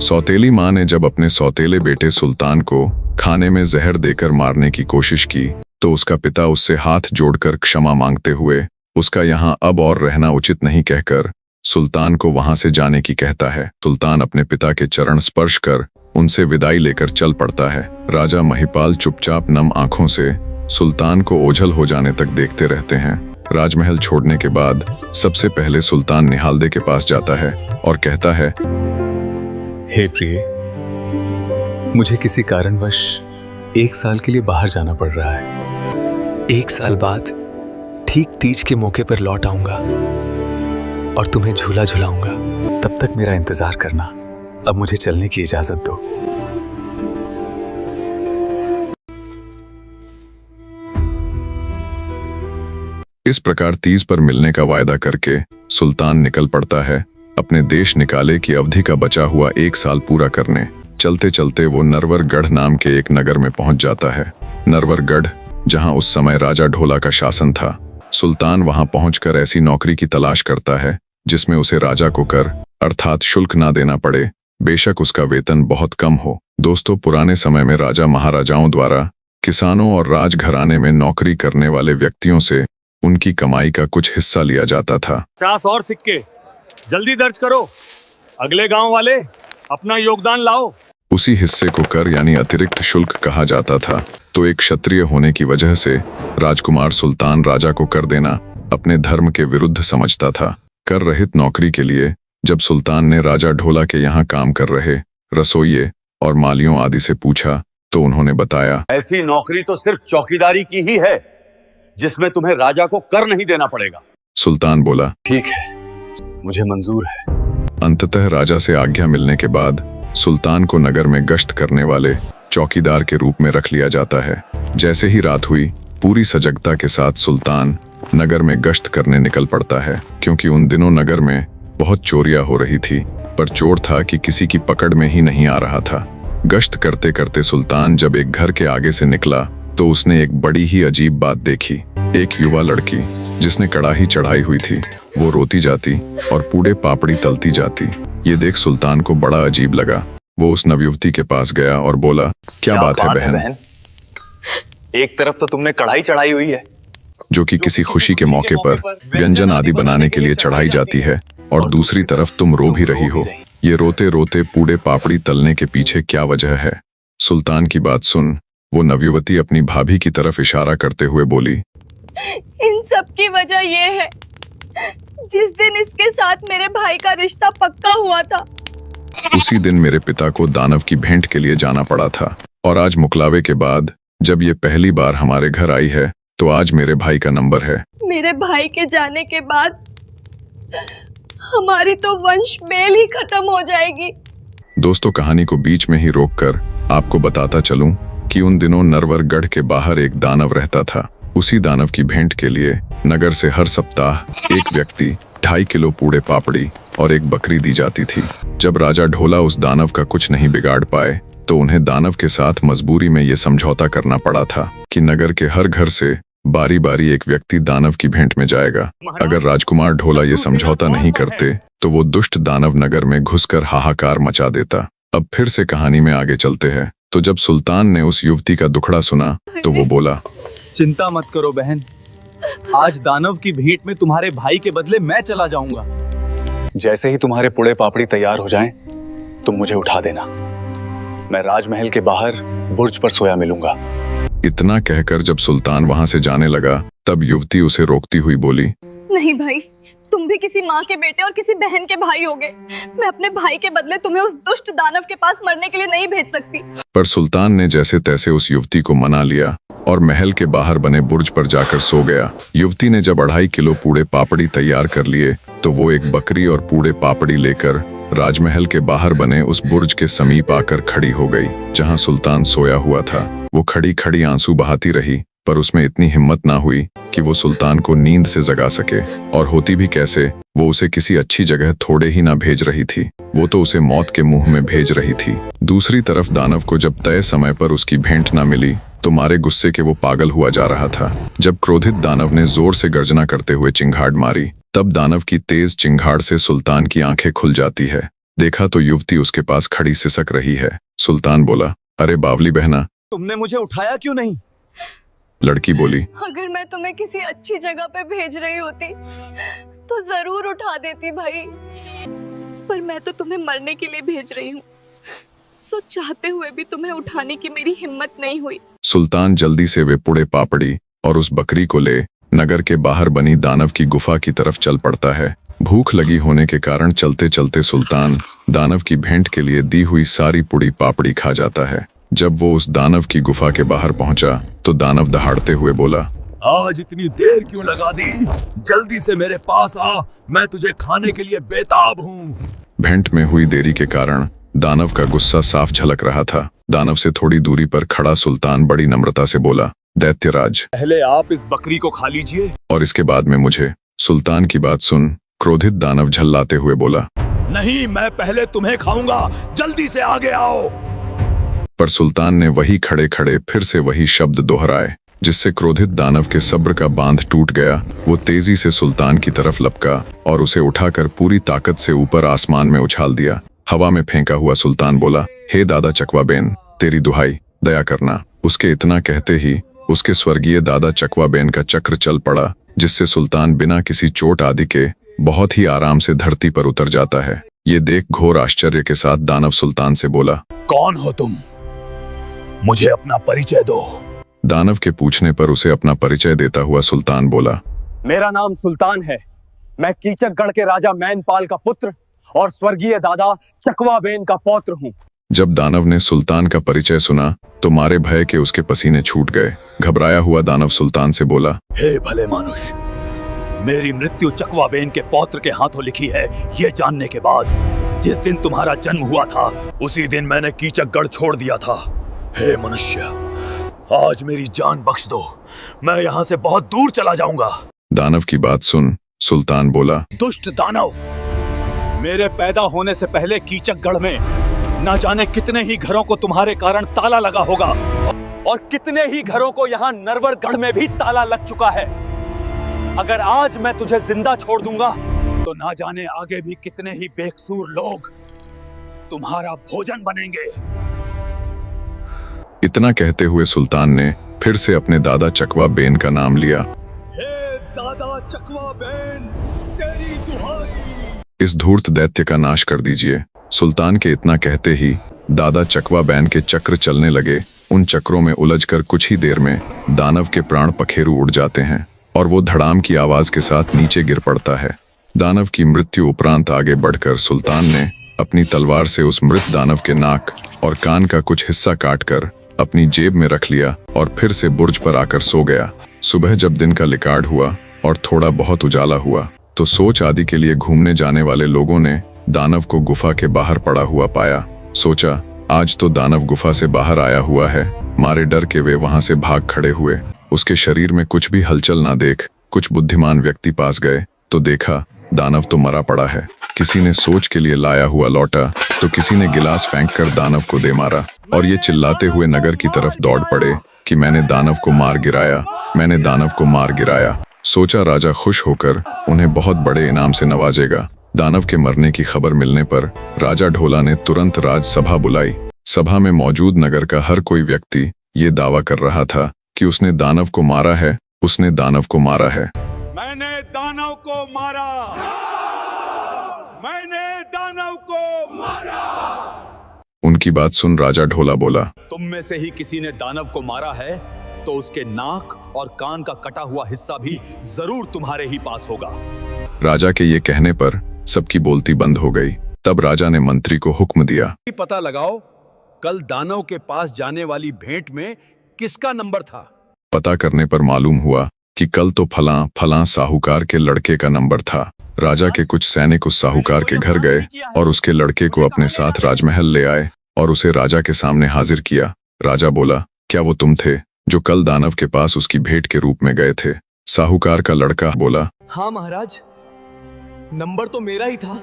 सौतेली माँ ने जब अपने सौतेले बेटे सुल्तान को खाने में जहर देकर मारने की कोशिश की तो उसका पिता उससे हाथ जोड़कर क्षमा मांगते हुए उसका यहाँ अब और रहना उचित नहीं कहकर सुल्तान को वहां से जाने की कहता है। सुल्तान अपने पिता के चरण स्पर्श कर उनसे विदाई लेकर चल पड़ता है। राजा महिपाल चुपचाप नम आंखों से सुल्तान को ओझल हो जाने तक देखते रहते हैं। राजमहल छोड़ने के बाद सबसे पहले सुल्तान निहालदे के पास जाता है और कहता है, हे प्रिय, मुझे किसी कारणवश 1 साल के लिए बाहर जाना पड़ रहा है। 1 साल बाद ठीक तीज के मौके पर लौट आऊंगा और तुम्हें झूला झुलाऊंगा। तब तक मेरा इंतजार करना। अब मुझे चलने की इजाजत दो। इस प्रकार तीज पर मिलने का वायदा करके सुल्तान निकल पड़ता है अपने देश निकाले की अवधि का बचा हुआ 1 साल पूरा करने। चलते चलते वो नरवरगढ़ नाम के एक नगर में पहुंच जाता है। नरवरगढ़, जहां उस समय राजा ढोला का शासन था। सुल्तान वहां पहुंचकर ऐसी नौकरी की तलाश करता है जिसमें उसे राजा को कर अर्थात शुल्क ना देना पड़े, बेशक उसका वेतन बहुत कम हो। दोस्तों, पुराने समय में राजा महाराजाओं द्वारा किसानों और राजघराने में नौकरी करने वाले व्यक्तियों से उनकी कमाई का कुछ हिस्सा लिया जाता था। 50 और सिक्के जल्दी दर्ज करो, अगले गांव वाले अपना योगदान लाओ। उसी हिस्से को कर यानी अतिरिक्त शुल्क कहा जाता था। तो एक क्षत्रिय होने की वजह से राजकुमार सुल्तान राजा को कर देना अपने धर्म के विरुद्ध समझता था। कर रहित नौकरी के लिए जब सुल्तान ने राजा ढोला के यहाँ काम कर रहे रसोइये और मालियों आदि से पूछा तो उन्होंने बताया, ऐसी नौकरी तो सिर्फ चौकीदारी की ही है जिसमें तुम्हें राजा को कर नहीं देना पड़ेगा। सुल्तान बोला, ठीक है, मुझे मंजूर है। अंततः राजा से आज्ञा मिलने के बाद सुल्तान को नगर में गश्त करने वाले चौकीदार के रूप में रख लिया जाता है। जैसे ही रात हुई, पूरी सजगता के साथ सुल्तान नगर में गश्त करने निकल पड़ता है, क्योंकि उन दिनों नगर में बहुत चोरियां हो रही थी, पर चोर था कि किसी की पकड़ में ही नहीं आ रहा था। गश्त करते करते सुल्तान जब एक घर के आगे से निकला तो उसने एक बड़ी ही अजीब बात देखी। एक युवा लड़की जिसने कड़ाही चढ़ाई हुई थी वो रोती जाती और पूड़े पापड़ी तलती जाती। ये देख सुल्तान को बड़ा अजीब लगा। वो उस नवयुवती के पास गया और बोला, क्या बात है बहन? एक तरफ तो तुमने कढ़ाई चढ़ाई हुई है जो कि किसी खुशी के मौके पर व्यंजन आदि बनाने के लिए चढ़ाई जाती है, और दूसरी तरफ तुम रो भी रही हो। ये रोते रोते पूड़े पापड़ी तलने के पीछे क्या वजह है? सुल्तान की बात सुन वो नवयुवती अपनी भाभी की तरफ इशारा करते हुए बोली, इन सब की वजह ये है, जिस दिन इसके साथ मेरे भाई का रिश्ता पक्का हुआ था उसी दिन मेरे पिता को दानव की भेंट के लिए जाना पड़ा था, और आज मुकलावे के बाद जब ये पहली बार हमारे घर आई है तो आज मेरे भाई का नंबर है। मेरे भाई के जाने के बाद हमारी तो वंश बेल ही खत्म हो जाएगी। दोस्तों, कहानी को बीच में ही रोककर आपको बताता चलूं कि उन दिनों नरवरगढ़ के बाहर एक दानव रहता था। उसी दानव की भेंट के लिए नगर से हर सप्ताह एक व्यक्ति 2.5 किलो पूड़े पापड़ी और एक बकरी दी जाती थी। जब राजा ढोला उस दानव का कुछ नहीं बिगाड़ पाए तो उन्हें दानव के साथ मजबूरी में ये समझौता करना पड़ा था कि नगर के हर घर से बारी बारी एक व्यक्ति दानव की भेंट में जाएगा। अगर राजकुमार ढोला ये समझौता नहीं करते तो वो दुष्ट दानव नगर में घुसकर हाहाकार मचा देता। अब फिर से कहानी में आगे चलते हैं। तो जब सुल्तान ने उस युवती का दुखड़ा सुना तो वो बोला, चिंता मत करो बहन, आज दानव की भेंट में तुम्हारे भाई के बदले मैं चला जाऊंगा। जैसे ही तुम्हारे पुड़े पापड़ी तैयार हो जाएं, तुम मुझे उठा देना। मैं राजमहल के बाहर बुर्ज पर सोया मिलूंगा। इतना कहकर जब सुल्तान वहां से जाने लगा तब युवती उसे रोकती हुई बोली, नहीं भाई, तुम भी किसी माँ के बेटे और किसी बहन के भाई होगे। मैं अपने भाई के बदले तुम्हें उस दुष्ट दानव के पास मरने के लिए नहीं भेज सकती। पर सुल्तान ने जैसे तैसे उस युवती को मना लिया और महल के बाहर बने बुर्ज पर जाकर सो गया। युवती ने जब 2.5 किलो पूड़े पापड़ी तैयार कर लिए तो वो एक बकरी और पूड़े पापड़ी लेकर राजमहल के बाहर बने उस बुर्ज के समीप आकर खड़ी हो गई जहां सुल्तान सोया हुआ था। वो खड़ी खड़ी आंसू बहाती रही, पर उसमें इतनी हिम्मत ना हुई कि वो सुल्तान को नींद से जगा सके, और होती भी कैसे, वो उसे किसी अच्छी जगह थोड़े ही ना भेज रही थी, वो तो उसे मौत के मुंह में भेज रही थी। दूसरी तरफ दानव को जब तय समय पर उसकी भेंट ना मिली तो मारे गुस्से के वो पागल हुआ जा रहा था। जब क्रोधित दानव ने जोर से गर्जना करते हुए चिंगाड़ मारी तब दानव की तेज चिंगाड़ से सुल्तान की आंखें खुल जाती है। देखा तो युवती उसके पास खड़ी सिसक रही है। सुल्तान बोला, अरे बावली बहना। तुमने मुझे उठाया क्यों नहीं? लड़की बोली, अगर मैं तुम्हें किसी अच्छी जगह पे भेज रही होती तो जरूर उठा देती भाई, पर मैं तो तुम्हें मरने के लिए भेज रही हूँ, सो चाहते हुए भी तुम्हें उठाने की मेरी हिम्मत नहीं हुई। सुल्तान जल्दी से वे पुड़े पापड़ी और उस बकरी को ले नगर के बाहर बनी दानव की गुफा की तरफ चल पड़ता है। भूख लगी होने के कारण चलते चलते सुल्तान दानव की भेंट के लिए दी हुई सारी पुड़ी पापड़ी खा जाता है। जब वो उस दानव की गुफा के बाहर पहुंचा तो दानव दहाड़ते हुए बोला, आज इतनी देर क्यों लगा दी? जल्दी से मेरे पास आ, मैं तुझे खाने के लिए बेताब हूँ। भेंट में हुई देरी के कारण दानव का गुस्सा साफ झलक रहा था। दानव से थोड़ी दूरी पर खड़ा सुल्तान बड़ी नम्रता से बोला, दैत्यराज, पहले आप इस बकरी को खा लीजिए और इसके बाद में मुझे। सुल्तान की बात सुन क्रोधित दानव झल्लाते हुए बोला, नहीं, मैं पहले तुम्हें खाऊंगा, जल्दी से आगे आओ। पर सुल्तान ने वही खड़े खड़े फिर से वही शब्द दोहराए, जिससे क्रोधित दानव के सब्र का बांध टूट गया। वो तेजी से सुल्तान की तरफ लपका और उसे उठाकर पूरी ताकत से ऊपर आसमान में उछाल दिया। हवा में फेंका हुआ सुल्तान बोला, हे दादा चकवा बेन, तेरी दुहाई, दया करना। उसके इतना कहते ही उसके स्वर्गीय दादा चकवा बेन का चक्र चल पड़ा, जिससे सुल्तान बिना किसी चोट आदि के बहुत ही आराम से धरती पर उतर जाता है। ये देख घोर आश्चर्य के साथ दानव सुल्तान से बोला, कौन हो तुम? मुझे अपना परिचय दो। दानव के पूछने पर उसे अपना परिचय देता हुआ सुल्तान बोला, मेरा नाम सुल्तान है। मैं कीचकगढ़ के राजा मैनपाल का पुत्र और स्वर्गीय दादा चकवा बेन का पौत्र हूँ। जब दानव ने सुल्तान का परिचय सुना तो मारे भय के उसके पसीने छूट गए। घबराया हुआ दानव सुल्तान से बोला, हे भले मानुष, मेरी मृत्यु चकवा बेन के पौत्र के हाथों लिखी है, ये जानने के बाद जिस दिन तुम्हारा जन्म हुआ था उसी दिन मैंने कीचकगढ़ छोड़ दिया था। हे मनुष्य, आज मेरी जान बख्श दो, मैं यहाँ से बहुत दूर चला जाऊंगा। दानव की बात सुन सुल्तान बोला, दुष्ट दानव, मेरे पैदा होने से पहले कीचकगढ़ में न जाने कितने ही घरों को तुम्हारे कारण ताला लगा होगा और कितने ही घरों को यहाँ नरवरगढ़ में भी ताला लग चुका है। अगर आज मैं तुझे जिंदा छोड़ दूंगा तो ना जाने आगे भी कितने ही बेकसूर लोग तुम्हारा भोजन बनेंगे। इतना कहते हुए सुल्तान ने फिर से अपने दादा चकवा बेन का नाम लिया। हे दादा चकवा बेन, तेरी दुहाई। इस धूर्त दैत्य का नाश कर दीजिए। सुल्तान के इतना कहते ही दादा चकवा बैन के चक्र चलने लगे। उन चक्रों में उलझकर कुछ ही देर में दानव के प्राण पखेरु उड़ जाते हैं और वो धड़ाम की आवाज के साथ नीचे गिर पड़ता है। दानव की मृत्यु उपरांत आगे बढ़कर सुल्तान ने अपनी तलवार से उस मृत दानव के नाक और कान का कुछ हिस्सा काटकर अपनी जेब में रख लिया और फिर से बुर्ज पर आकर सो गया। सुबह जब दिन का लिकाड़ हुआ और थोड़ा बहुत उजाला हुआ तो सोच आदि के लिए घूमने जाने वाले लोगों ने दानव को गुफा के बाहर पड़ा हुआ पाया। सोचा, आज तो दानव गुफा से बाहर आया हुआ है। मारे डर के वे वहां से भाग खड़े हुए। उसके शरीर में कुछ भी हलचल ना देख कुछ बुद्धिमान व्यक्ति पास गए तो देखा दानव तो मरा पड़ा है। किसी ने सोच के लिए लाया हुआ लौटा तो किसी ने गिलास फेंककर दानव को दे मारा और ये चिल्लाते हुए नगर की तरफ दौड़ पड़े कि मैंने दानव को मार गिराया, मैंने दानव को मार गिराया। सोचा राजा खुश होकर उन्हें बहुत बड़े इनाम से नवाजेगा। दानव के मरने की खबर मिलने पर राजा ढोला ने तुरंत राजसभा बुलाई। सभा में मौजूद नगर का हर कोई व्यक्ति ये दावा कर रहा था कि उसने दानव को मारा है, उसने दानव को मारा है। मैंने दानव को मारा, मैंने दानव को मारा। उनकी बात सुन राजा ढोला बोला, तुम में से ही किसी ने दानव को मारा है तो उसके नाक और कान का कटा हुआ हिस्सा भी जरूर तुम्हारे ही पास होगा। राजा के ये कहने पर सबकी बोलती बंद हो गई। तब राजा ने मंत्री को हुक्म दिया, पता लगाओ कल दानव के पास जाने वाली भेंट में किसका नंबर था। पता करने पर मालूम हुआ कि कल तो फलां फलां साहूकार के लड़के का नंबर था। राजा के कुछ सैनिक उस साहूकार के घर गए और उसके लड़के को अपने साथ राजमहल ले आए और उसे राजा के सामने हाजिर किया। राजा बोला, क्या वो तुम थे जो कल दानव के पास उसकी भेंट के रूप में गए थे? साहूकार का लड़का बोला, हाँ महाराज, नंबर तो मेरा ही था,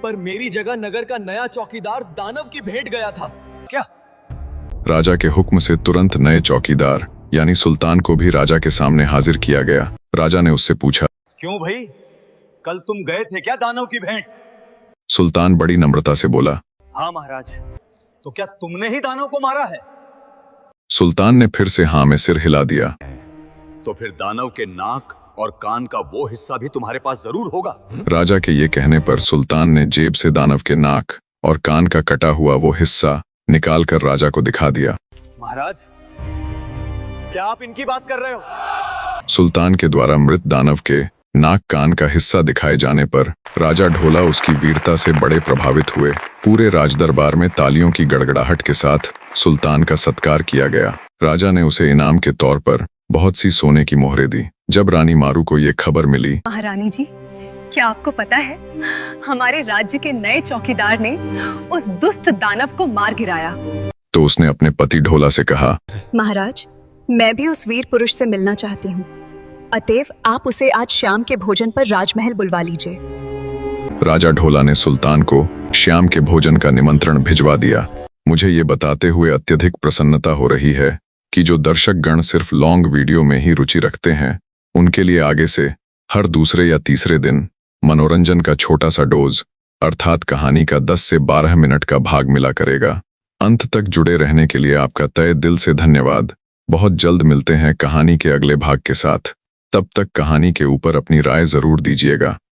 पर मेरी जगह नगर का नया चौकीदार दानव की भेंट गया था। क्या? राजा के हुक्म से तुरंत नए चौकीदार यानी सुल्तान को भी राजा के सामने हाजिर किया गया। राजा ने उससे पूछा, क्यों भाई, कल तुम गए थे क्या दानव की भेंट? सुल्तान बड़ी नम्रता से बोला। हाँ महाराज, तो क्या तुमने ही दानव को मारा है? सुल्तान ने फिर से हाँ में सिर हिला दिया। तो फिर दानव के नाक और कान का वो हिस्सा भी तुम्हारे पास जरूर होगा। राजा के ये कहने पर सुल्तान ने जेब से दानव के नाक और कान का कटा हुआ वो हिस्सा निकालकर राजा को दिखा दिया। महाराज, क्या आप इनकी बात कर रहे हो? सुल्तान के द्वारा मृत दानव के नाक कान का हिस्सा दिखाए जाने पर राजा ढोला उसकी वीरता से बड़े प्रभावित हुए। पूरे राजदरबार में तालियों की गड़गड़ाहट के साथ सुल्तान का सत्कार किया गया। राजा ने उसे इनाम के तौर पर बहुत सी सोने की मोहरें दी। जब रानी मारू को ये खबर मिली, महारानी जी, क्या आपको पता है हमारे राज्य के नए चौकीदार ने उस दुष्ट दानव को मार गिराया। तो उसने अपने पति ढोला से कहा, महाराज, मैं भी उस वीर पुरुष से मिलना चाहती हूँ, अतएव आप उसे आज शाम के भोजन पर राजमहल बुलवा लीजिए। राजा ढोला ने सुल्तान को शाम के भोजन का निमंत्रण भिजवा दिया। मुझे ये बताते हुए अत्यधिक प्रसन्नता हो रही है कि जो दर्शक गण सिर्फ लॉन्ग वीडियो में ही रुचि रखते हैं, उनके लिए आगे से हर दूसरे या तीसरे दिन मनोरंजन का छोटा सा डोज अर्थात कहानी का 10 से 12 मिनट का भाग मिला करेगा। अंत तक जुड़े रहने के लिए आपका तहे दिल से धन्यवाद। बहुत जल्द मिलते हैं कहानी के अगले भाग के साथ। तब तक कहानी के ऊपर अपनी राय जरूर दीजिएगा।